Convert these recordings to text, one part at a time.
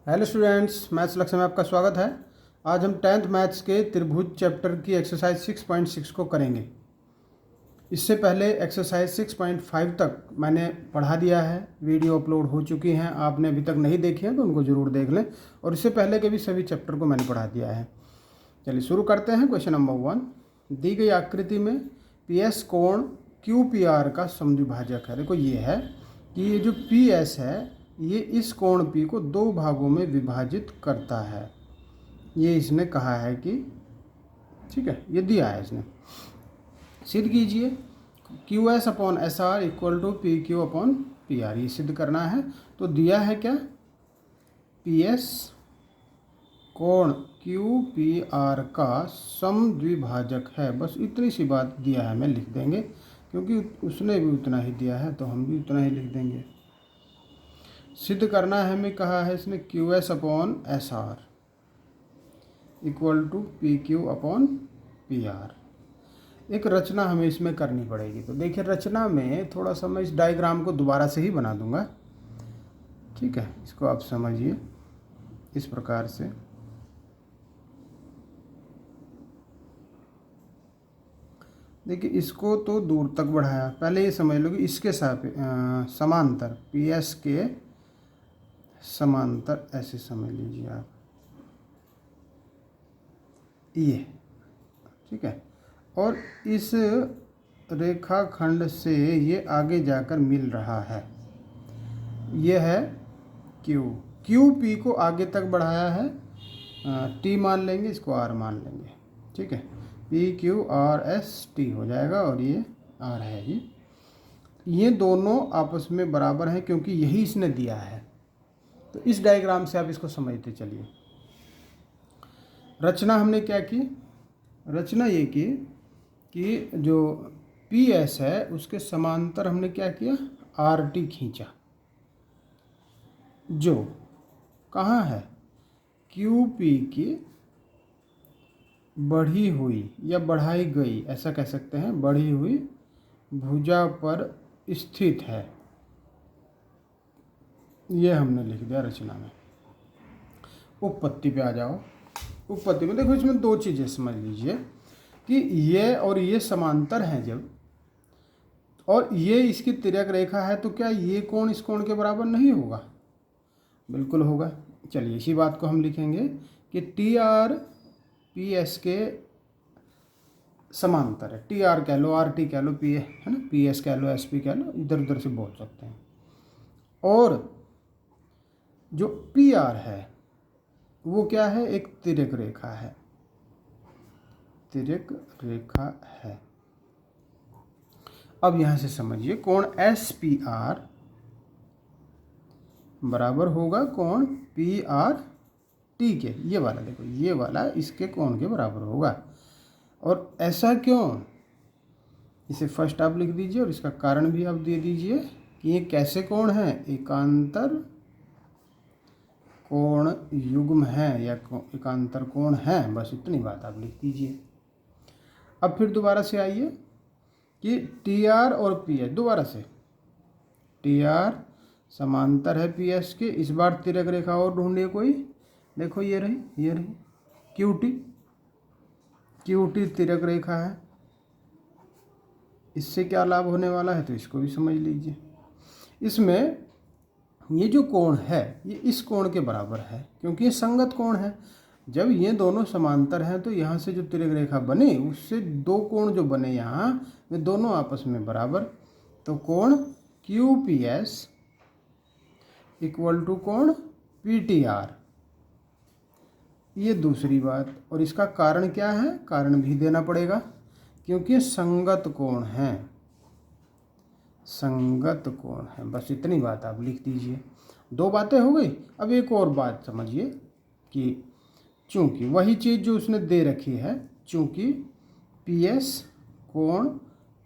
Hello students, maths लक्ष्य में आपका स्वागत है। आज हम 10th मैथ्स के त्रिभुज चैप्टर की एक्सरसाइज 6.6 को करेंगे। इससे पहले एक्सरसाइज 6.5 तक मैंने पढ़ा दिया है, वीडियो अपलोड हो चुकी हैं। आपने अभी तक नहीं देखी हैं तो उनको ज़रूर देख लें, और इससे पहले के भी सभी चैप्टर को मैंने पढ़ा दिया है। चलिए शुरू करते हैं। क्वेश्चन नंबर 1, दी गई आकृति में पी एस कोण क्यू पी आर का समद्विभाजक है। देखो ये है कि ये जो पी एस है ये इस कोण P को दो भागों में विभाजित करता है। ये इसने कहा है कि ठीक है, ये दिया है इसने। सिद्ध कीजिए Q S upon S R equal to P Q upon P R. ये सिद्ध करना है। तो दिया है क्या, पी एस कोण क्यू पी आर का समद्विभाजक है। बस इतनी सी बात दिया है, हमें लिख देंगे क्योंकि उसने भी उतना ही दिया है तो हम भी उतना ही लिख देंगे। सिद्ध करना है हमें, कहा है इसने Q S upon S R equal to P Q upon P R. एक रचना हमें इसमें करनी पड़ेगी। तो देखिए, रचना में थोड़ा सा मैं इस डायग्राम को दोबारा से ही बना दूंगा। ठीक है, इसको आप समझिए इस प्रकार से। देखिए, इसको तो दूर तक बढ़ाया। पहले ये समझ लो कि इसके समांतर पी एस के समांतर, ऐसे समझ लीजिए आप, ये ठीक है। और इस रेखाखंड से ये आगे जाकर मिल रहा है, ये है क्यू। क्यू पी को आगे तक बढ़ाया है, टी मान लेंगे, इसको आर मान लेंगे। ठीक है, P Q R S T हो जाएगा और ये आर है। ये दोनों आपस में बराबर हैं क्योंकि यही इसने दिया है। तो इस डायग्राम से आप इसको समझते चलिए। रचना हमने क्या की, रचना ये की कि जो पी एस है उसके समांतर हमने क्या किया, आर टी खींचा, जो कहाँ है, क्यू पी की बढ़ी हुई या बढ़ाई गई, ऐसा कह सकते हैं, बढ़ी हुई भुजा पर स्थित है। ये हमने लिख दिया रचना में। उपपत्ति पे आ जाओ। उपपत्ति में देखो, इसमें दो चीज़ें समझ लीजिए कि ये और ये समांतर हैं जब, और ये इसकी तिर्यक रेखा है, तो क्या ये कोण इस कोण के बराबर नहीं होगा? बिल्कुल होगा। चलिए इसी बात को हम लिखेंगे कि टी आर पी एस के समांतर है। टी आर कह लो, आर टी कह लो, पी है ना, पी एस कह लो, एस पी कह लो, इधर उधर से बोल सकते हैं। और जो पी आर है वो क्या है, एक तिर्यक रेखा है, तिर्यक रेखा है। अब यहां से समझिए, कोण एस पी आर बराबर होगा कोण पी आर टी के। ये वाला देखो, ये वाला इसके कोण के बराबर होगा। और ऐसा क्यों, इसे फर्स्ट आप लिख दीजिए और इसका कारण भी आप दे दीजिए कि ये कैसे कोण है, एकांतर कोण युग्म है या एकांतर कोण है। बस इतनी बात आप लिख दीजिए। अब फिर दोबारा से आइए कि टी आर और पी एस, दोबारा से टी आर समांतर है पी एस के। इस बार तिर्यक रेखा और ढूंढिए कोई। देखो ये रही, ये रही क्यू टी। क्यू टी तिर्यक रेखा है। इससे क्या लाभ होने वाला है तो इसको भी समझ लीजिए। इसमें ये जो कोण है ये इस कोण के बराबर है क्योंकि ये संगत कोण है। जब ये दोनों समांतर हैं तो यहाँ से जो तिर्यक रेखा बने उससे दो कोण जो बने यहाँ, वे दोनों आपस में बराबर। तो कोण Q P S equal to कोण पी टी आर, ये दूसरी बात। और इसका कारण क्या है, कारण भी देना पड़ेगा क्योंकि संगत कोण है, संगत कोण है। बस इतनी बात आप लिख दीजिए। दो बातें हो गई। अब एक और बात समझिए कि चूंकि वही चीज़ जो उसने दे रखी है, चूंकि पी एस कोण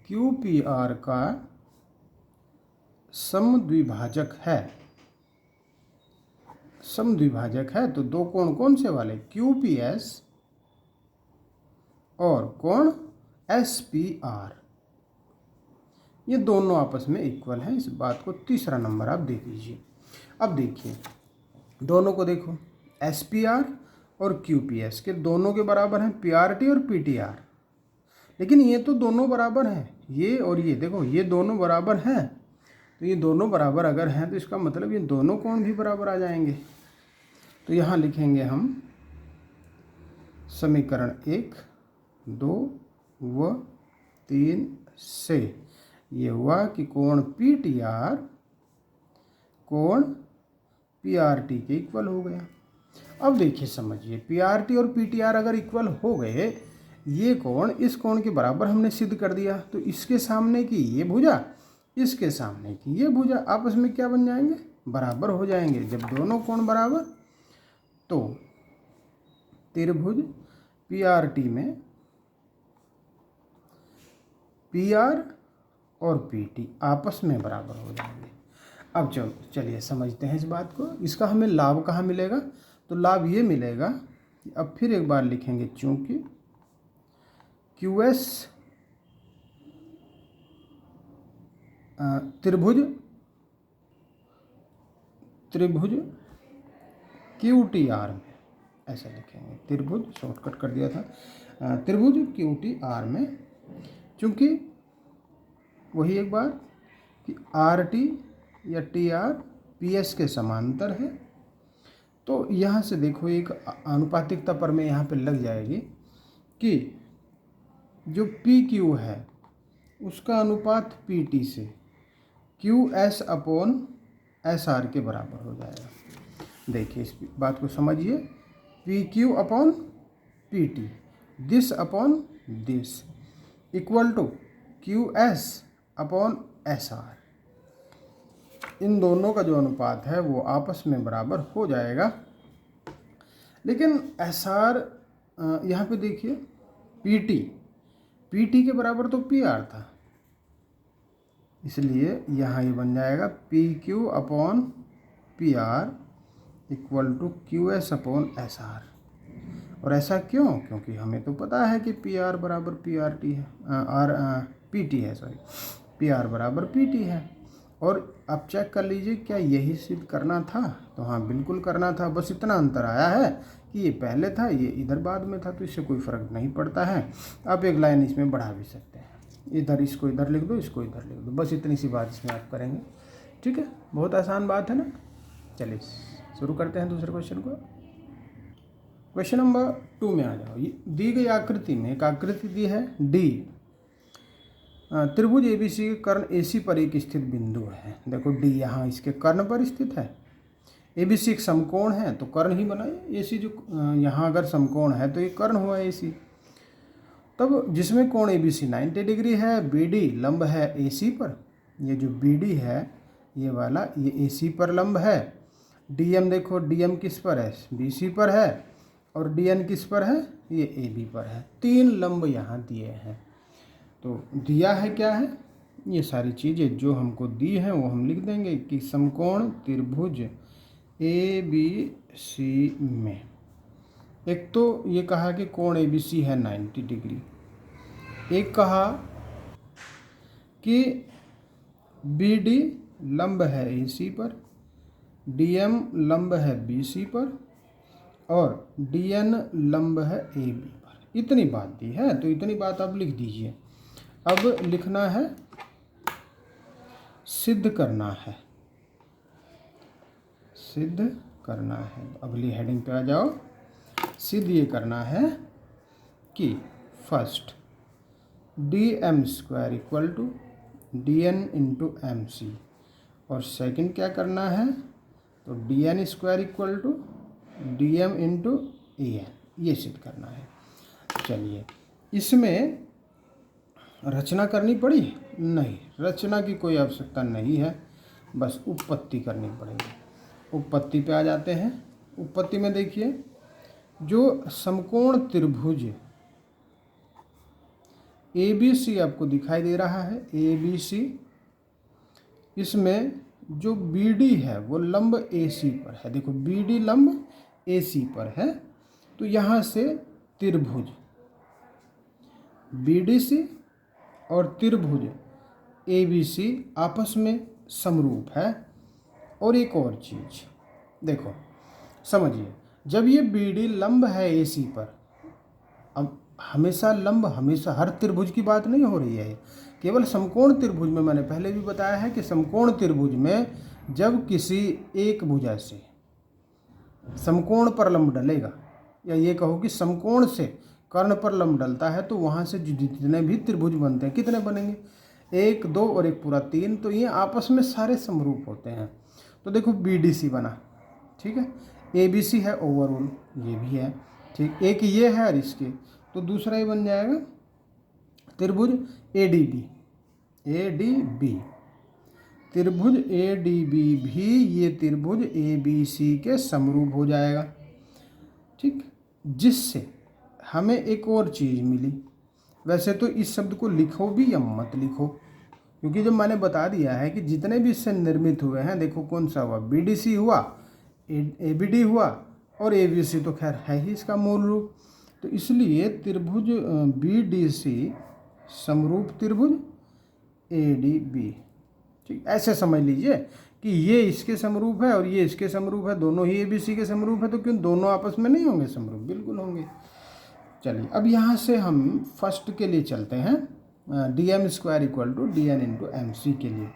क्यू पी आर का समद्विभाजक है, समद्विभाजक है, तो दो कोण कौन से वाले, क्यू पी एस और कोण एस पी आर, ये दोनों आपस में इक्वल हैं। इस बात को तीसरा नंबर आप दे दीजिए। अब देखिए, दोनों को देखो, SPR और QPS के दोनों के बराबर हैं PRT और PTR, लेकिन ये तो दोनों बराबर हैं, ये और ये देखो, ये दोनों बराबर हैं। तो ये दोनों बराबर अगर हैं तो इसका मतलब ये दोनों कोण भी बराबर आ जाएंगे। तो यहाँ लिखेंगे हम समीकरण 1, 2 व 3 से ये हुआ कि कोण PTR कोण PRT के इक्वल हो गया। अब देखिए समझिए, PRT और PTR अगर इक्वल हो गए, ये कोण इस कोण के बराबर हमने सिद्ध कर दिया, तो इसके सामने की ये भुजा, इसके सामने की ये भुजा आपस में क्या बन जाएंगे, बराबर हो जाएंगे। जब दोनों कोण बराबर, तो त्रिभुज PRT में PR और PT आपस में बराबर हो जाएंगे। अब चलिए समझते हैं इस बात को। इसका हमें लाभ कहाँ मिलेगा, तो लाभ ये मिलेगा कि अब फिर एक बार लिखेंगे, चूंकि QS त्रिभुज QTR में, ऐसा लिखेंगे, त्रिभुज शॉर्टकट कर दिया था, त्रिभुज QTR में, चूंकि वही एक बार कि RT या TR PS के समांतर है, तो यहाँ से देखो एक आनुपातिकता पर में यहाँ पे लग जाएगी कि जो PQ है उसका अनुपात PT से QS अपॉन SR के बराबर हो जाएगा। देखिए इस बात को समझिए, PQ upon PT, this upon this equal to QS upon SR। इन दोनों का जो अनुपात है वो आपस में बराबर हो जाएगा। लेकिन SR यहाँ पे देखिए, PT के बराबर तो PR था, इसलिए यहाँ ये बन जाएगा PQ upon PR equal to QS upon SR। और ऐसा क्यों, क्योंकि हमें तो पता है कि PR बराबर PRT है, PT है, सॉरी, PR बराबर PT है। और अब चेक कर लीजिए, क्या यही सिद्ध करना था, तो हाँ बिल्कुल करना था, बस इतना अंतर आया है कि ये पहले था, ये इधर बाद में था, तो इससे कोई फ़र्क नहीं पड़ता है। आप एक लाइन इसमें बढ़ा भी सकते हैं, इधर इसको इधर लिख दो, इसको इधर लिख दो, बस इतनी सी बात इसमें आप करेंगे। ठीक है, बहुत आसान बात है ना। चलिए शुरू करते हैं दूसरे क्वेश्चन को। क्वेश्चन नंबर 2 में आ जाओ। दी गई आकृति में एक आकृति दी है D, त्रिभुज ABC के कर्ण AC पर एक स्थित बिंदु है। देखो D यहाँ इसके कर्ण पर स्थित है, ABC एक समकोण है तो कर्ण ही बनाए। AC जो यहाँ अगर समकोण है तो ये कर्ण हुआ AC। तब जिसमें कोण ABC 90 डिग्री है, BD लंब है AC पर, ये जो BD है ये वाला, ये AC पर लंब है। DM देखो, DM किस पर है, BC पर है, और DN किस पर है, ये AB पर है। 3 लंब यहाँ दिए हैं। तो दिया है क्या है, ये सारी चीज़ें जो हमको दी हैं वो हम लिख देंगे कि समकोण त्रिभुज ABC में, एक तो ये कहा कि कोण ABC है 90 डिग्री, एक कहा कि BD लंब है AC पर, DM लंब है BC पर, और DN लंब है AB पर। इतनी बात दी है, तो इतनी बात आप लिख दीजिए। अब लिखना है, सिद्ध करना है, सिद्ध करना है। अगली हेडिंग पे आ जाओ। सिद्ध ये करना है कि first DM² equal to DN into MC, और सेकंड क्या करना है, तो DN² equal to DM into AN, ये सिद्ध करना है। चलिए इसमें रचना करनी पड़ी, नहीं, रचना की कोई आवश्यकता नहीं है, बस उत्पत्ति करनी पड़ेगी। उत्पत्ति पे आ जाते हैं। उत्पत्ति में देखिए, जो समकोण त्रिभुज ABC आपको दिखाई दे रहा है, ABC, इसमें जो BD है वो लंब AC पर है। देखो BD लंब AC पर है, तो यहाँ से त्रिभुज BDC और त्रिभुज ABC आपस में समरूप है। और एक और चीज़ देखो, समझिए, जब ये बी डी लंब है ए सी पर, अब हमेशा लंब, हमेशा हर त्रिभुज की बात नहीं हो रही है, केवल समकोण त्रिभुज में। मैंने पहले भी बताया है कि समकोण त्रिभुज में जब किसी एक भुजा से समकोण पर लंब डलेगा, या ये कहो कि समकोण से कर्ण पर लंब डलता है, तो वहाँ से जितने भी त्रिभुज बनते हैं, कितने बनेंगे, 1, 2 और 1 पूरा 3, तो ये आपस में सारे समरूप होते हैं। तो देखो बी डी सी बना, ठीक है, ए बी सी है ओवरऑल, ये भी है, ठीक, एक ये है और इसके, तो दूसरा ही बन जाएगा त्रिभुज A D B. A D B त्रिभुज ए डी बी भी ये त्रिभुज ए बी सी के समरूप हो जाएगा, ठीक, जिससे हमें एक और चीज़ मिली। वैसे तो इस शब्द को लिखो भी या मत लिखो, क्योंकि जब मैंने बता दिया है कि जितने भी इससे निर्मित हुए हैं, देखो कौन सा हुआ, बी डी सी हुआ, ए बी डी हुआ, और ए बी सी तो खैर है ही इसका मूल रूप। तो इसलिए त्रिभुज बी डी सी समरूप त्रिभुज ए डी बी, ठीक, ऐसे समझ लीजिए कि ये इसके समरूप है और ये इसके समरूप है, दोनों ही ए बी सी के समरूप है, तो क्यों दोनों आपस में नहीं होंगे समरूप, बिल्कुल होंगे। चलिए अब यहाँ से हम फर्स्ट के लिए चलते हैं, D M square equal to D N into M C के लिए।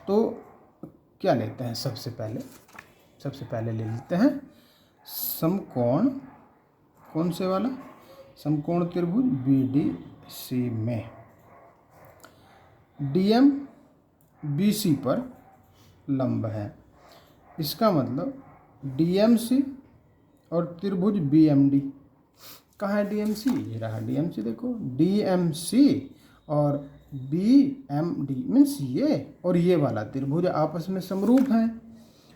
तो क्या लेते हैं, सबसे पहले ले लेते हैं समकोण, कौन से वाला, समकोण त्रिभुज बी डी सी में डी एम बी सी पर लंब है। इसका मतलब डी एम सी और त्रिभुज बी एम डी, कहाँ है डी एम सी, ये रहा डी एम सी, देखो डी एम सी और बी एम डी मीन्स ये और ये वाला त्रिभुज आपस में समरूप हैं।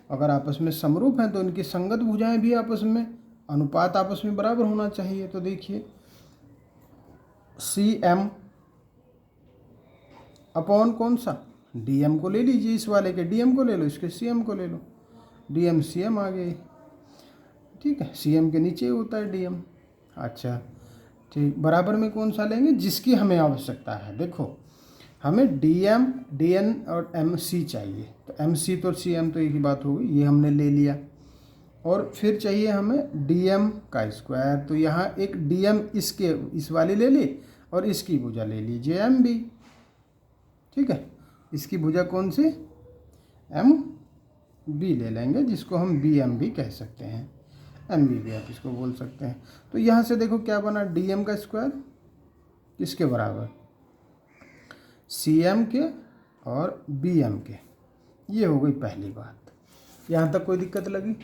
अगर आपस में समरूप हैं तो इनकी संगत भुजाएं भी आपस में, अनुपात आपस में बराबर होना चाहिए। तो देखिए सी एम अपॉन कौन सा, डी एम को ले लीजिए, इस वाले के डी एम को ले लो, इसके सी एम को ले लो, डी एम सी एम आ गई, ठीक है, सी एम के नीचे होता है डी एम। अच्छा ठीक, बराबर में कौन सा लेंगे, जिसकी हमें आवश्यकता है। देखो हमें डी एम डी एन और एम सी चाहिए, तो एम सी तो सी एम तो एक ही बात हो गई, ये हमने ले लिया। और फिर चाहिए हमें डी एम का स्क्वायर, तो यहाँ एक डी एम इसके इस वाली ले ली और इसकी भुजा ले लीजिए एम बी, ठीक है, इसकी भुजा कौन सी, एम बी ले लेंगे, जिसको हम बी एम भी कह सकते हैं, एम बी भी आप इसको बोल सकते हैं। तो यहाँ से देखो क्या बना, डी एम का स्क्वायर किसके बराबर, सी एम के और बी एम के, ये हो गई पहली बात। यहाँ तक कोई दिक्कत लगी,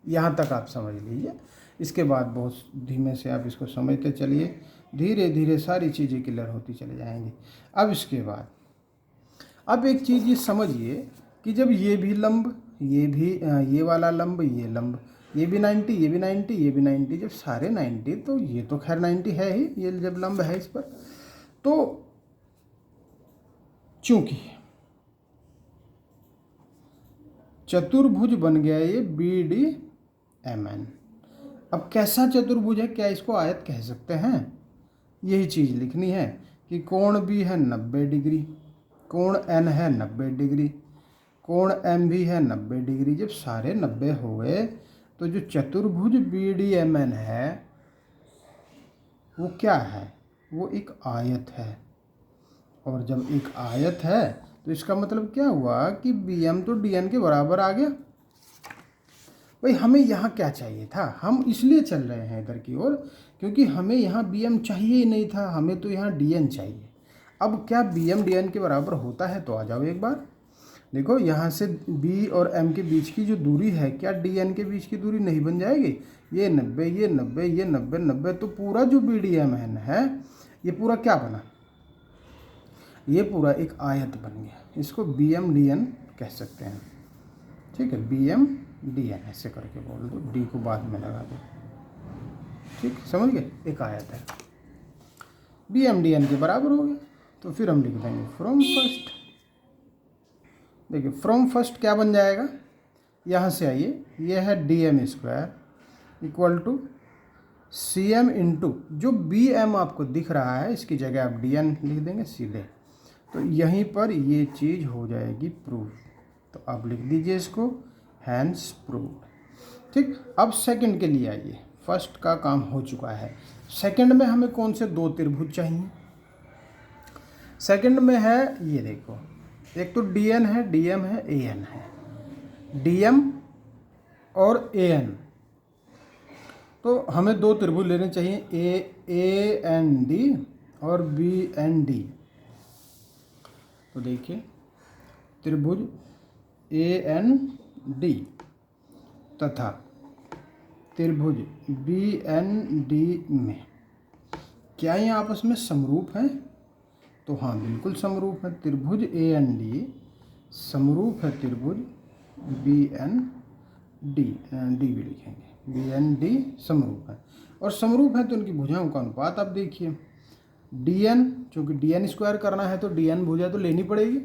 यहाँ तक आप समझ लीजिए। इसके बाद बहुत धीमे से आप इसको समझते चलिए, धीरे धीरे सारी चीज़ें क्लियर होती चली जाएंगी। अब इसके बाद अब एक चीज़ ये समझिए कि जब ये भी लंब, ये भी ये वाला लंब, ये लंब, ये भी 90, ये भी 90, ये भी 90, जब सारे 90, तो ये तो खैर 90 है ही, ये जब लंब है इस पर, तो चूंकि चतुर्भुज बन गया ये बी डी एम एन। अब कैसा चतुर्भुज है, क्या इसको आयत कह सकते हैं, यही चीज़ लिखनी है कि कोण बी है 90 डिग्री, कोण एन है 90 डिग्री, कोण एम भी है 90 डिग्री। जब सारे 90 हो गए तो जो चतुर्भुज बी डी एम एन है वो क्या है, वो एक आयत है। और जब एक आयत है तो इसका मतलब क्या हुआ कि बी एम तो डी एन के बराबर आ गया। भाई हमें यहाँ क्या चाहिए था, हम इसलिए चल रहे हैं इधर की ओर क्योंकि हमें यहाँ बी एम चाहिए ही नहीं था, हमें तो यहाँ डी एन चाहिए। अब क्या बी एम डी एन के बराबर होता है, तो आ जाओ एक बार देखो, यहाँ से बी और एम के बीच की जो दूरी है, क्या डी एन के बीच की दूरी नहीं बन जाएगी, ये 90, ये 90, ये 90, 90, तो पूरा जो बी डी एम एन है ये पूरा क्या बना, ये पूरा एक आयत बन गया। इसको बी एम डी एन कह सकते हैं, ठीक है, बी एम डी एन ऐसे करके बोल दो, डी को बाद में लगा दो, ठीक, समझ गए, एक आयत है, बी एम डी एन के बराबर हो गया। तो फिर हम लिख देंगे फ्रॉम फर्स्ट। देखिए फ्रॉम फर्स्ट क्या बन जाएगा, यहाँ से आइए, ये है D M square equal to C M into जो बी एम आपको दिख रहा है, इसकी जगह आप डी एन लिख देंगे सीधे, तो यहीं पर ये चीज़ हो जाएगी प्रूव। तो आप लिख दीजिए इसको हैंस प्रूव्ड। ठीक, अब सेकंड के लिए आइए। फर्स्ट का काम हो चुका है, सेकंड में हमें कौन से दो त्रिभुज चाहिए। सेकंड में है, ये देखो, एक तो DN है, DM है, AN है। DM और AN, तो हमें दो त्रिभुज लेने चाहिए, AND और BND। तो देखिए त्रिभुज AND तथा त्रिभुज BND में क्या ये आपस में समरूप हैं? तो हाँ, बिल्कुल समरूप है। त्रिभुज AND समरूप है त्रिभुज BND, डी भी लिखेंगे, BND समरूप है। और समरूप है तो उनकी भुजाओं का अनुपात आप देखिए, DN, चूँकि DN स्क्वायर करना है तो DN भुजा तो लेनी पड़ेगी,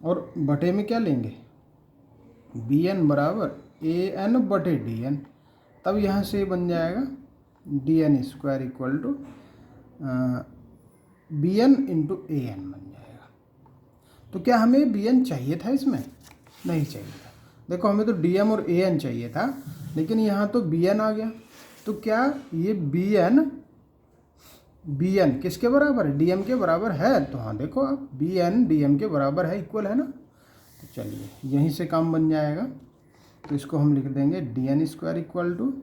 और बटे में क्या लेंगे, BN बराबर AN बटे DN। तब यहाँ से बन जाएगा DN square equal to BN into AN बन जाएगा। तो क्या हमें BN चाहिए था? इसमें नहीं चाहिए था। देखो, हमें तो DM और AN चाहिए था, लेकिन यहाँ तो BN आ गया। तो क्या ये BN किसके बराबर है? DM के बराबर है। तो हाँ, देखो आप, BN DM के बराबर है, इक्वल है ना। तो चलिए यहीं से काम बन जाएगा। तो इसको हम लिख देंगे DN square equal to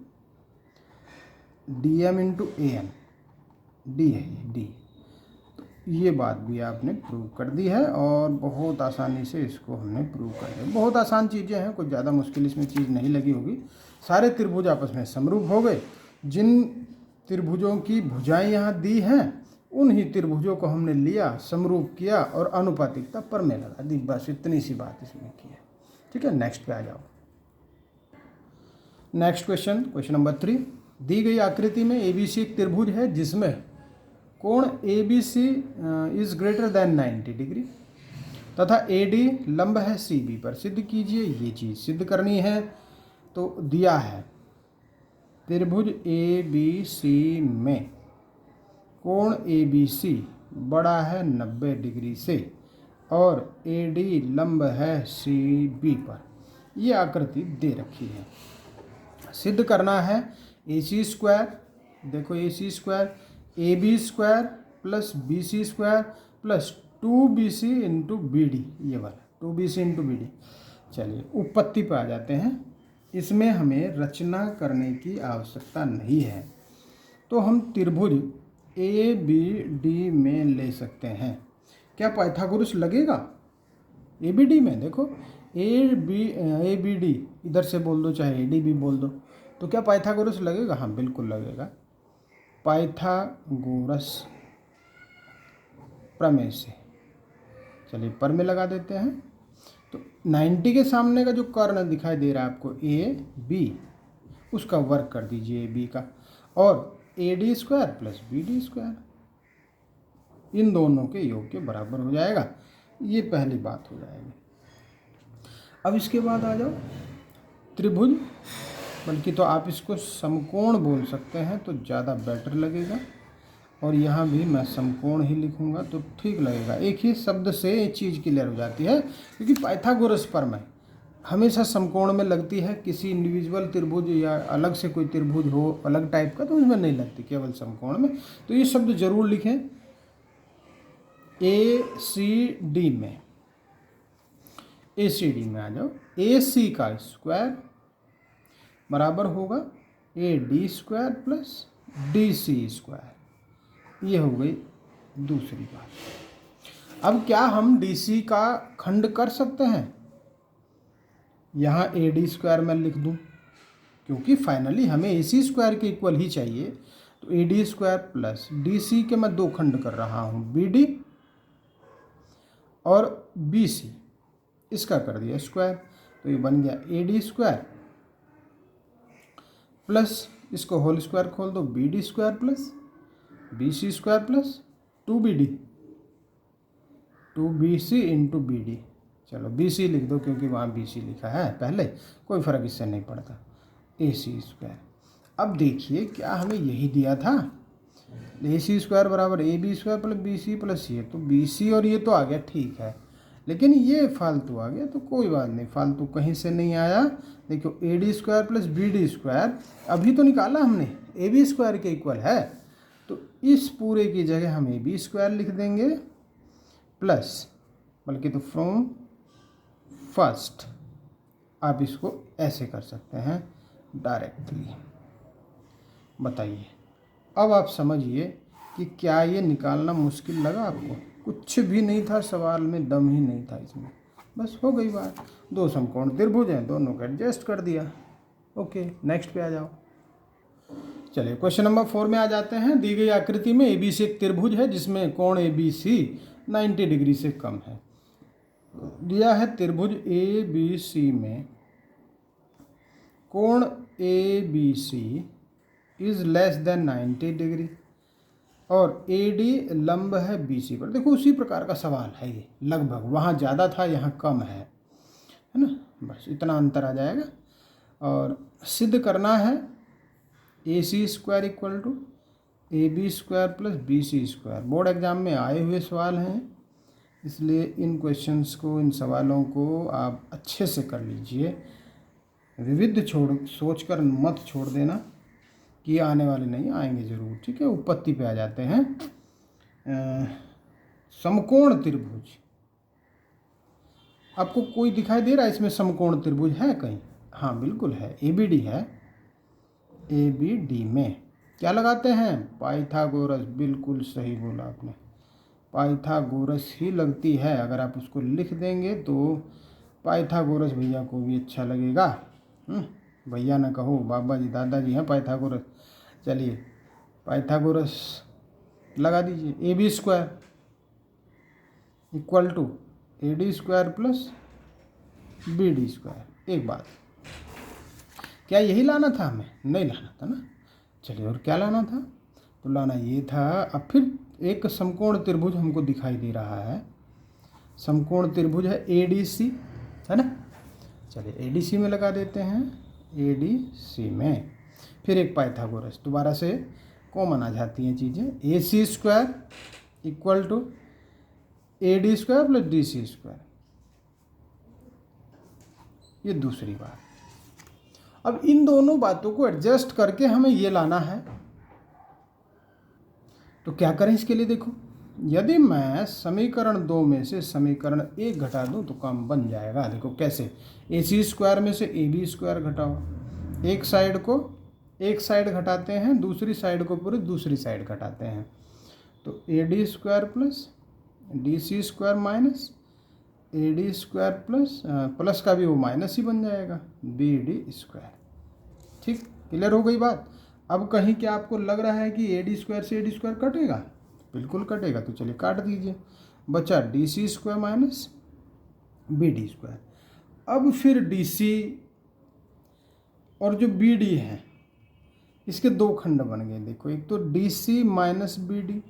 DM into AN, D है ये, D। तो ये बात भी आपने प्रूव कर दी है, और बहुत आसानी से इसको हमने प्रूव कर दिया। बहुत आसान चीज़ें हैं, कुछ ज़्यादा मुश्किल इसमें चीज़ नहीं लगी होगी। सारे त्रिभुज आपस में समरूप हो गए। जिन त्रिभुजों की भुजाएं यहाँ दी हैं, उन्हीं त्रिभुजों को हमने लिया, समरूप किया और अनुपातिकता पर में लगा दी। बस इतनी सी बात इसमें की है। ठीक है, नेक्स्ट पे आ जाओ। Next question, question number 3। दी गई आकृति में ABC एक त्रिभुज है जिसमें कोण ABC is greater than 90 degree तथा AD लंब है CB पर। सिद्ध कीजिए। ये चीज़ सिद्ध करनी है। तो दिया है त्रिभुज ABC में कोण ABC बड़ा है 90 डिग्री से और AD लंब है CB पर। ये आकृति दे रखी है। सिद्ध करना है AC स्क्वायर, देखो AC square AB square plus BC square plus 2BC into BD, ये वाला 2BC इंटू BD। चलिए उत्पत्ति पर आ जाते हैं। इसमें हमें रचना करने की आवश्यकता नहीं है, तो हम त्रिभुज ABD में ले सकते हैं। क्या पाइथागोरस लगेगा ABD में? देखो ABD इधर से बोल दो, चाहे AD भी बोल दो, तो क्या पाइथागोरस लगेगा? हाँ, बिल्कुल लगेगा। पाइथागोरस प्रमेय से, चलिए पर में लगा देते हैं। तो 90 के सामने का जो कर्ण दिखाई दे रहा है आपको AB, उसका वर्ग कर दीजिए AB का, और AD square plus BD square इन दोनों के योग के बराबर हो जाएगा। ये पहली बात हो जाएगी। अब इसके बाद आ जाओ त्रिभुज, बल्कि तो आप इसको समकोण बोल सकते हैं तो ज़्यादा बेटर लगेगा, और यहाँ भी मैं समकोण ही लिखूँगा तो ठीक लगेगा। एक ही शब्द से एक चीज़ क्लियर हो जाती है, क्योंकि पाइथागोरस प्रमेय हमेशा समकोण में लगती है। किसी इंडिविजुअल त्रिभुज या अलग से कोई त्रिभुज हो अलग टाइप का, तो उसमें नहीं लगती, केवल समकोण में। तो ये शब्द जरूर लिखें। ACD में, ACD में आ जाओ। AC का स्क्वायर बराबर होगा AD square plus DC square. ये हो गई दूसरी बात। अब क्या हम DC का खंड कर सकते हैं? यहाँ AD स्क्वायर मैं लिख दूँ, क्योंकि फाइनली हमें AC स्क्वायर के इक्वल ही चाहिए। तो AD स्क्वायर प्लस DC के मैं दो खंड कर रहा हूँ, BD और BC, इसका कर दिया स्क्वायर। तो ये बन गया AD स्क्वायर प्लस इसको होल स्क्वायर खोल दो, BD square plus BC square plus 2BD, 2BC into BD। चलो BC लिख दो, क्योंकि वहाँ BC लिखा है पहले, कोई फ़र्क इससे नहीं पड़ता। AC square. अब देखिए, क्या हमें यही दिया था? AC स्क्वायर बराबर AB square plus BC plus ये, तो BC और ये तो आ गया, ठीक है। लेकिन ये फालतू आ गया तो कोई बात नहीं, फालतू कहीं से नहीं आया। देखो A D square plus B D square अभी तो निकाला हमने, ए बी स्क्वायर के इक्वल है, तो इस पूरे की जगह हम ए बी स्क्वायर लिख देंगे प्लस, बल्कि तो फ्रॉम फर्स्ट आप इसको ऐसे कर सकते हैं डायरेक्टली। बताइए अब आप समझिए कि क्या ये निकालना मुश्किल लगा आपको? कुछ भी नहीं था सवाल में, दम ही नहीं था इसमें, बस हो गई बात। दो समकोण त्रिभुज हैं, दोनों को एडजस्ट कर दिया। ओके, नेक्स्ट पे आ जाओ। चलिए क्वेश्चन नंबर 4 में आ जाते हैं। दी गई आकृति में ए बी सी एक त्रिभुज है जिसमें कोण ए बी सी 90 डिग्री से कम है। दिया है त्रिभुज ए बी सी में कोण A B C is less than 90 degree और ए डी लंब है बी सी पर। देखो उसी प्रकार का सवाल है ये, लगभग, वहाँ ज़्यादा था यहाँ कम है ना, बस इतना अंतर आ जाएगा। और सिद्ध करना है a c square equal to a B square plus b C square. Board exam में आए हुए सवाल हैं, इसलिए इन क्वेश्चंस को, इन सवालों को आप अच्छे से कर लीजिए। विविध सोच कर मत छोड़ देना कि आने वाले नहीं, आएंगे ज़रूर। ठीक है, उत्पत्ति पे आ जाते हैं। समकोण त्रिभुज, आपको कोई दिखाई दे रहा है इसमें समकोण त्रिभुज है कहीं? हाँ बिल्कुल है, ए बी डी है। ए बी डी में क्या लगाते हैं? पाइथागोरस। बिल्कुल सही बोला आपने, पाइथागोरस ही लगती है। अगर आप उसको लिख देंगे तो पाइथागोरस भैया को भी अच्छा लगेगा। भैया ना कहो, बाबा जी दादाजी हैं पाइथागोरस। चलिए पाइथागोरस लगा दीजिए। A B square equal to A D square plus B D square. एक बात, क्या यही लाना था हमें? नहीं लाना था ना। चलिए और क्या लाना था? तो लाना ये था, अब फिर एक समकोण त्रिभुज हमको दिखाई दे रहा है। समकोण त्रिभुज है ए डी सी, है ना। चलिए ए डी सी में लगा देते हैं, ए डी सी में फिर एक पाइथागोरस। दोबारा से कॉमन आ जाती हैं चीज़ें। A c square equal to A D square plus D C square, ये दूसरी बात। अब इन दोनों बातों को एडजस्ट करके हमें ये लाना है, तो क्या करें इसके लिए? देखो, यदि मैं समीकरण 2 में से समीकरण 1 घटा दूं तो काम बन जाएगा। देखो कैसे, ए सी स्क्वायर में से ए बी स्क्वायर घटाओ, एक साइड घटाते हैं, दूसरी साइड को पूरी दूसरी साइड घटाते हैं, तो A D square plus D C square minus A D square plus का भी वो माइनस ही बन जाएगा, बी डी स्क्वायर। ठीक, क्लियर हो गई बात। अब कहीं क्या आपको लग रहा है कि ए डी स्क्वायर से ए डी स्क्वायर कटेगा? बिल्कुल कटेगा, तो चलिए काट दीजिए। बचा डी सी square minus B D square. अब फिर डी सी और जो बी डी है इसके दो खंड बन गए। देखो, एक तो D C minus B D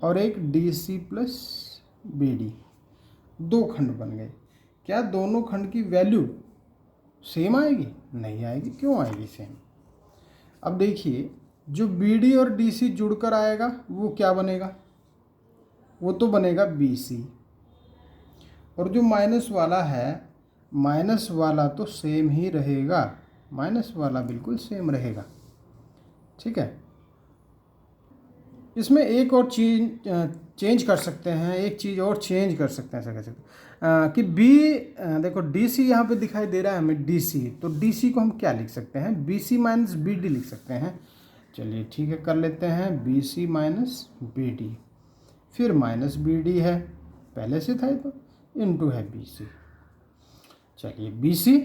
और एक D C plus B D, दो खंड बन गए। क्या दोनों खंड की वैल्यू सेम आएगी? नहीं आएगी। क्यों आएगी सेम? अब देखिए, जो बी डी और डी सी जुड़कर आएगा वो क्या बनेगा? वो तो बनेगा बी सी, और जो माइनस वाला है, माइनस वाला तो सेम ही रहेगा, माइनस वाला बिल्कुल सेम रहेगा। ठीक है, इसमें एक और चीज चेंज कर सकते हैं, एक चीज़ और चेंज कर सकते हैं, ऐसा कह सकते हैं कि बी, देखो डी सी यहाँ पे दिखाई दे रहा है हमें डी सी, तो डी सी को हम क्या लिख सकते हैं? B C minus B D लिख सकते हैं। चलिए ठीक है, कर लेते हैं B C minus B D, फिर माइनस बी डी है, पहले से था तो इनटू है बी सी। चलिए बी सी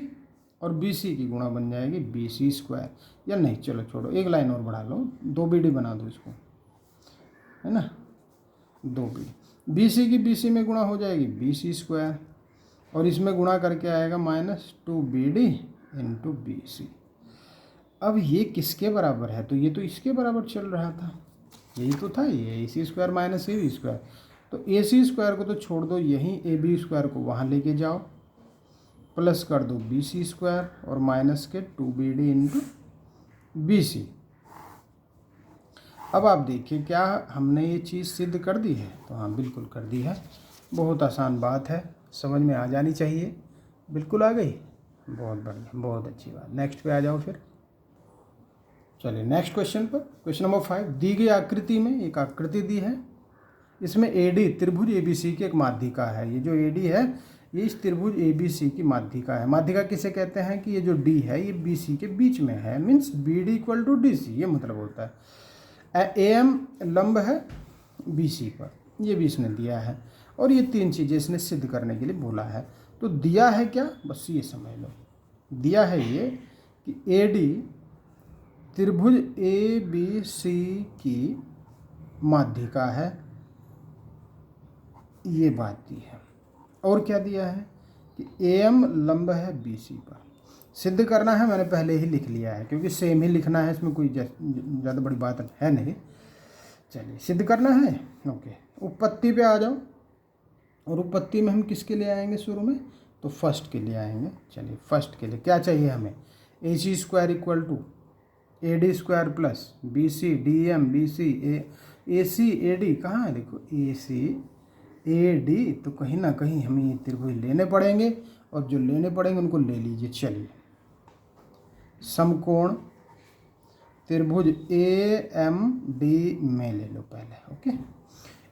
और बी सी की गुणा बन जाएगी बी सी स्क्वायर, या नहीं चलो छोड़ो, एक लाइन और बढ़ा लो, दो बी डी बना दो इसको, है ना, दो बी सी की बी सी में गुणा हो जाएगी बी सी स्क्वायर, और इसमें गुणा करके आएगा minus two B D into B C. अब ये किसके बराबर है? तो ये तो इसके बराबर चल रहा था, यही तो था, ये a c square minus a B square. तो ए सी स्क्वायर को तो छोड़ दो, यहीं ए बी स्क्वायर को वहाँ लेके जाओ, प्लस कर दो बी सी स्क्वायर और माइनस के two B D into B C. अब आप देखिए क्या हमने ये चीज़ सिद्ध कर दी है? तो हाँ बिल्कुल कर दी है। बहुत आसान बात है, समझ में आ जानी चाहिए। बिल्कुल आ गई, बहुत बढ़िया, बहुत अच्छी बात। नेक्स्ट पे आ जाओ फिर। चलिए नेक्स्ट क्वेश्चन पर, क्वेश्चन नंबर 5। दी गई आकृति में एक आकृति दी है, इसमें AD त्रिभुज ABC की एक माध्यिका है। ये जो AD है ये इस त्रिभुज ABC की माध्यिका है। माध्यिका किसे कहते हैं कि ये जो D है ये BC के बीच में है, means BD equal to DC, ये मतलब होता है। AM लंब है BC पर, ये भी इसने दिया है। और ये 3 चीज़ें इसने सिद्ध करने के लिए बोला है। तो दिया है क्या, बस ये समझ लो। दिया है ये कि AD त्रिभुज ABC की माध्यिका है, ये बात दी है। और क्या दिया है कि AM लंब है BC पर। सिद्ध करना है, मैंने पहले ही लिख लिया है क्योंकि सेम ही लिखना है, इसमें कोई ज़्यादा बड़ी बात है नहीं। चलिए सिद्ध करना है, ओके। उत्पत्ति पे आ जाओ, और उत्पत्ति में हम किसके लिए आएंगे शुरू में, तो फर्स्ट के लिए आएंगे। चलिए फर्स्ट के लिए क्या चाहिए हमें, AC square equal to AD square plus BC DM BC AC AD कहाँ है, देखो AC AD, तो कहीं ना कहीं हमें ये त्रिभुज लेने पड़ेंगे, और जो लेने पड़ेंगे उनको ले लीजिए। चलिए समकोण त्रिभुज AMD में ले लो पहले, ओके।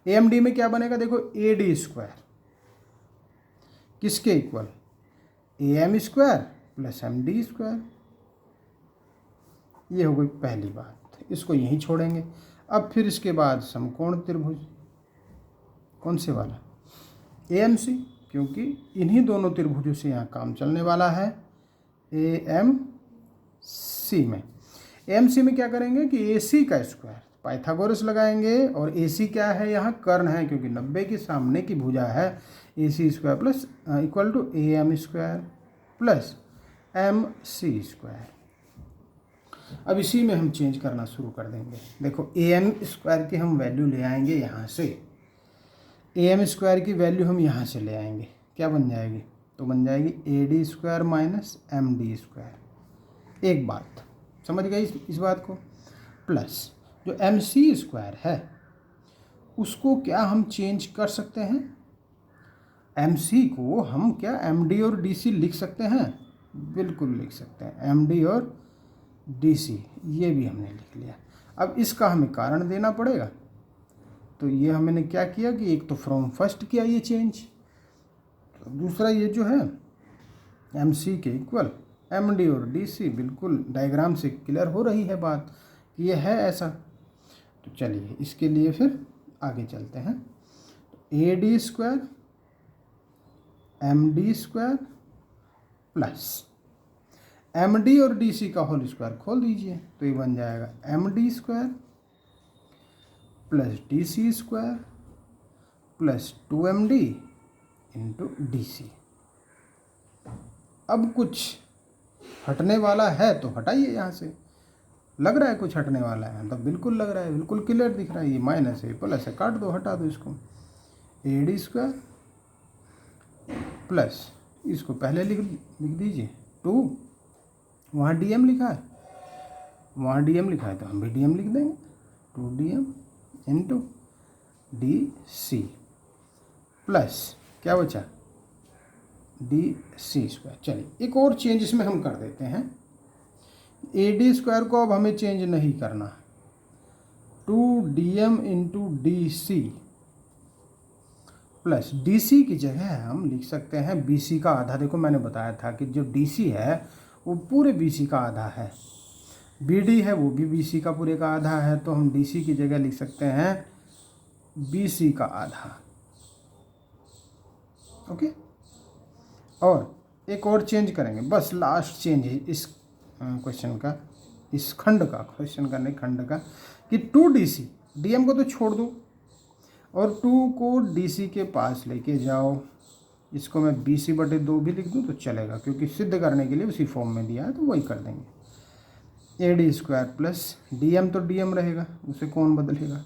AMD में क्या बनेगा, देखो AD स्क्वायर किसके equal, AM square plus MD square. ये हो गई पहली बात, इसको यहीं छोड़ेंगे। अब फिर इसके बाद समकोण त्रिभुज, कौन से वाला, AMC, क्योंकि इन्हीं दोनों त्रिभुजों से यहाँ काम चलने वाला है। AMC में, AMC में क्या करेंगे कि AC का स्क्वायर, पाइथागोरस लगाएंगे, और AC क्या है, यहाँ कर्ण है, क्योंकि 90 के सामने की भुजा है। AC square plus equal to AM square plus MC square. अब इसी में हम चेंज करना शुरू कर देंगे। देखो AM स्क्वायर की हम वैल्यू ले आएंगे यहाँ से, AM स्क्वायर की वैल्यू हम यहाँ से ले आएंगे, क्या बन जाएगी, तो बन जाएगी AD square minus MD square. एक बात समझ गई इस बात को। प्लस जो MC स्क्वायर है उसको क्या हम चेंज कर सकते हैं, MC को हम क्या MD और DC लिख सकते हैं, बिल्कुल लिख सकते हैं, MD और DC, ये भी हमने लिख लिया। अब इसका हमें कारण देना पड़ेगा, तो ये हमने क्या किया कि एक तो फ्रॉम फर्स्ट किया ये चेंज, तो दूसरा ये जो है MC के इक्वल MD और DC, बिल्कुल डायग्राम से क्लियर हो रही है बात कि ये है ऐसा। तो चलिए इसके लिए फिर आगे चलते हैं। AD square MD square plus MD और DC का होल स्क्वायर खोल दीजिए, तो ये बन जाएगा MD square plus DC square plus 2MD into DC। अब कुछ हटने वाला है तो हटाइए, यहाँ से लग रहा है कुछ हटने वाला है, तो बिल्कुल लग रहा है, बिल्कुल क्लियर दिख रहा है। ये माइनस है प्लस है, काट दो, हटा दो इसको। AD स्क्वायर प्लस, इसको पहले लिख दीजिए 2, वहाँ DM लिखा है, वहाँ DM लिखा है तो हम भी DM लिख देंगे, 2DM इंटू DC प्लस क्या बचा, DC स्क्वायर। चलिए एक और चेंज इसमें हम कर देते हैं। AD स्क्वायर को अब हमें चेंज नहीं करना, 2DM into DC plus DC की जगह हम लिख सकते हैं BC का आधा। देखो मैंने बताया था कि जो DC है वो पूरे BC का आधा है, BD है वो भी BC का पूरे का आधा है, तो हम DC की जगह लिख सकते हैं BC का आधा, ओके। और एक और चेंज करेंगे, बस लास्ट चेंज है इस क्वेश्चन का, इस खंड का, क्वेश्चन का नहीं खंड का, कि 2DC, DM को तो छोड़ दो और 2 को DC के पास लेके जाओ। इसको मैं BC/2 भी लिख दूँ तो चलेगा, क्योंकि सिद्ध करने के लिए उसी फॉर्म में दिया है, तो वही कर देंगे। AD स्क्वायर प्लस DM तो DM रहेगा, उसे कौन बदलेगा,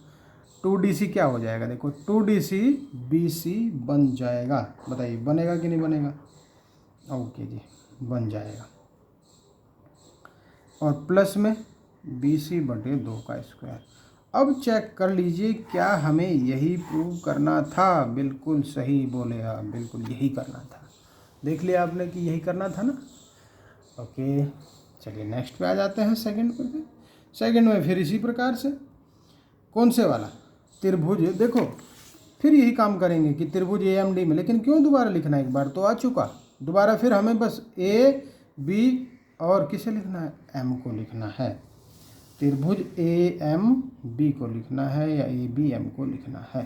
2DC क्या हो जाएगा, देखो 2DC BC बन जाएगा। बताइए बनेगा कि नहीं बनेगा, ओके जी बन जाएगा। और प्लस में BC/2 का स्क्वायर। अब चेक कर लीजिए क्या हमें यही प्रूव करना था। बिल्कुल सही बोले आप, बिल्कुल यही करना था। देख लिया आपने कि यही करना था ना। ओके, चलिए नेक्स्ट पे आ जाते हैं, सेकंड पे। सेकंड में फिर इसी प्रकार से कौन से वाला त्रिभुज, देखो फिर यही काम करेंगे कि त्रिभुज AMD में, लेकिन क्यों दोबारा लिखना, एक बार तो आ चुका, दोबारा फिर हमें बस AB और किसे लिखना है, M को लिखना है। त्रिभुज AMB को लिखना है या ABM को लिखना है।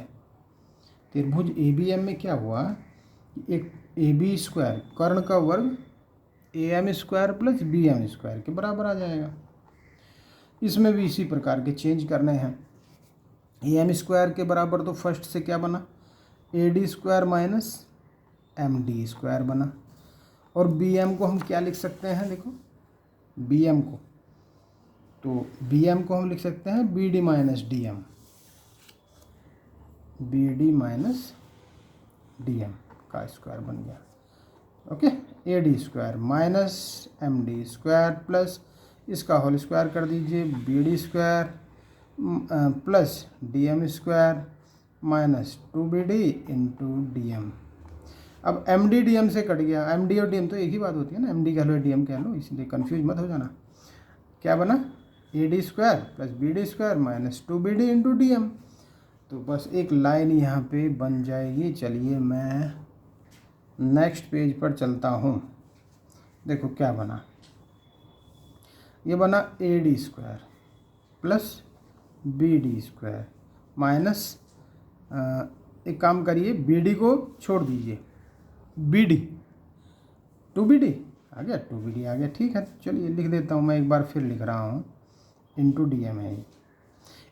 त्रिभुज ABM में क्या हुआ, एक AB स्क्वायर कर्ण का वर्ग AM square plus BM square के बराबर आ जाएगा। इसमें भी इसी प्रकार के चेंज करने हैं। AM स्क्वायर के बराबर तो फर्स्ट से क्या बना, AD square minus MD square बना। और BM को हम क्या लिख सकते हैं, देखो BM को, तो BM को हम लिख सकते हैं BD minus DM, BD minus DM का स्क्वायर बन गया। Okay, AD square minus MD square plus इसका होल स्क्वायर कर दीजिए, BD square plus DM square minus 2BD into DM। अब MD DM से कट गया, MD और DM तो एक ही बात होती है ना, MD कह लो DM कह लो, इसलिए कंफ्यूज मत हो जाना। क्या बना, AD square plus BD square minus 2BD into DM। तो बस एक लाइन यहाँ पे बन जाएगी। चलिए मैं नेक्स्ट पेज पर चलता हूँ। देखो क्या बना, ये बना AD square plus BD square minus, एक काम करिए BD को छोड़ दीजिए, BD 2BD आ गया, 2BD आ गया, ठीक है। चलिए लिख देता हूँ मैं, एक बार फिर लिख रहा हूँ, इंटू DM है।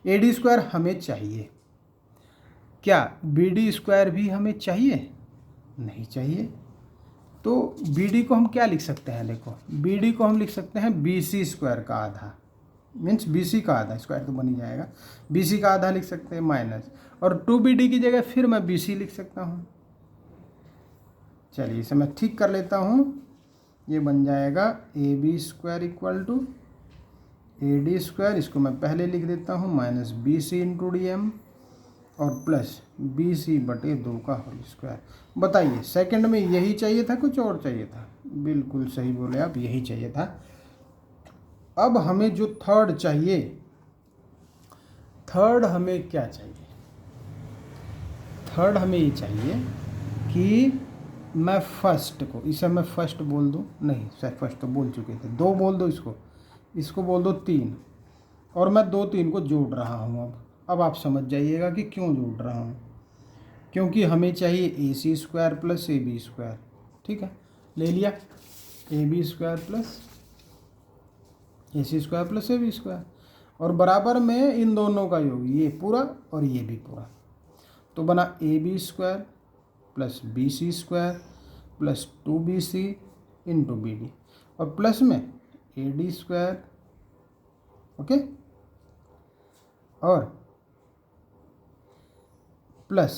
AD स्क्वायर हमें चाहिए, क्या BD स्क्वायर भी हमें चाहिए, नहीं चाहिए। तो BD को हम क्या लिख सकते हैं, देखो BD को हम लिख सकते हैं BC स्क्वायर का आधा, मीन्स BC का आधा, स्क्वायर तो बन ही जाएगा, BC का आधा लिख सकते हैं माइनस, और 2BD की जगह फिर मैं BC लिख सकता हूँ। चलिए इसे मैं ठीक कर लेता हूँ, ये बन जाएगा AB square equal to AD square, इसको मैं पहले लिख देता हूँ माइनस BC इंटू DM और प्लस BC बटे 2 का होल स्क्वायर। बताइए सेकंड में यही चाहिए था, कुछ और चाहिए था? बिल्कुल सही बोले आप, यही चाहिए था। अब हमें जो थर्ड चाहिए, थर्ड हमें क्या चाहिए, थर्ड हमें ये चाहिए कि मैं फर्स्ट को, इसे मैं फर्स्ट बोल दूँ, नहीं सर फर्स्ट तो बोल चुके थे, 2 बोल दो इसको, इसको बोल दो 3, और मैं 2 3 को जोड़ रहा हूँ। अब आप समझ जाइएगा कि क्यों जोड़ रहा हूँ, क्योंकि हमें चाहिए AC square plus AB square. ठीक है, ले लिया AB square plus AC square plus AB square, और बराबर में इन दोनों का योग, ये पूरा और ये भी पूरा, तो बना AB square plus BC square plus 2BC into BD, और प्लस में AD स्क्वायर, ओके, और plus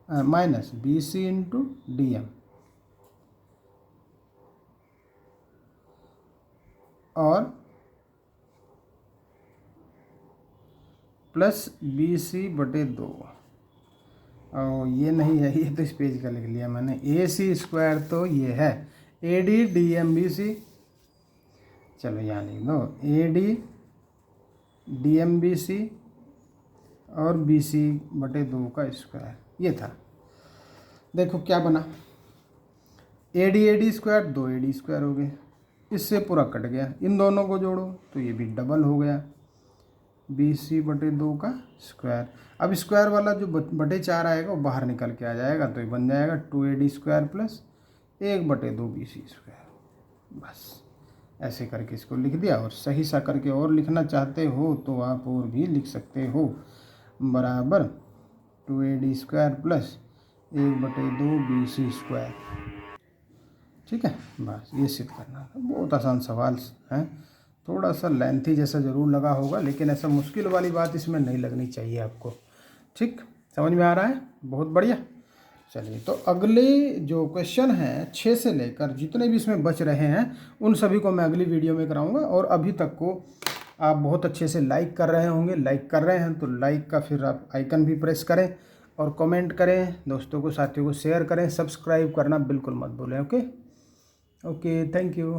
minus BC into DM, और प्लस BC बटे 2, और ये नहीं है, ये तो इस पेज का लिख लिया मैंने। AC स्क्वायर तो ये है AD DM BC, चलो यहाँ लिख दो AD DM BC और BC बटे 2 का स्क्वायर, ये था। देखो क्या बना, AD स्क्वायर 2 AD स्क्वायर हो गए, इससे पूरा कट गया, इन दोनों को जोड़ो तो ये भी डबल हो गया, BC बटे 2 का स्क्वायर। अब स्क्वायर वाला जो बटे 4 आएगा वो बाहर निकल के आ जाएगा, तो ये बन जाएगा 2AD स्क्वायर प्लस 1 बटे 2 BC स्क्वायर। बस ऐसे करके इसको लिख दिया, और सही सा करके और लिखना चाहते हो तो आप और भी लिख सकते हो, बराबर 2AD स्क्वायर प्लस 1 बटे 2 BC स्क्वायर। ठीक है, बस ये सिद्ध करना था। बहुत आसान सवाल है, थोड़ा सा लेंथी जैसा ज़रूर लगा होगा, लेकिन ऐसा मुश्किल वाली बात इसमें नहीं लगनी चाहिए आपको। ठीक, समझ में आ रहा है, बहुत बढ़िया। चलिए तो अगले जो क्वेश्चन हैं 6 से लेकर जितने भी इसमें बच रहे हैं उन सभी को मैं अगली वीडियो में कराऊंगा, और अभी तक को आप बहुत अच्छे से लाइक कर रहे होंगे। लाइक कर रहे हैं तो लाइक का फिर आप आइकन भी प्रेस करें और कमेंट करें, दोस्तों को साथियों को शेयर करें, सब्सक्राइब करना बिल्कुल मत भूलें। Okay, thank you.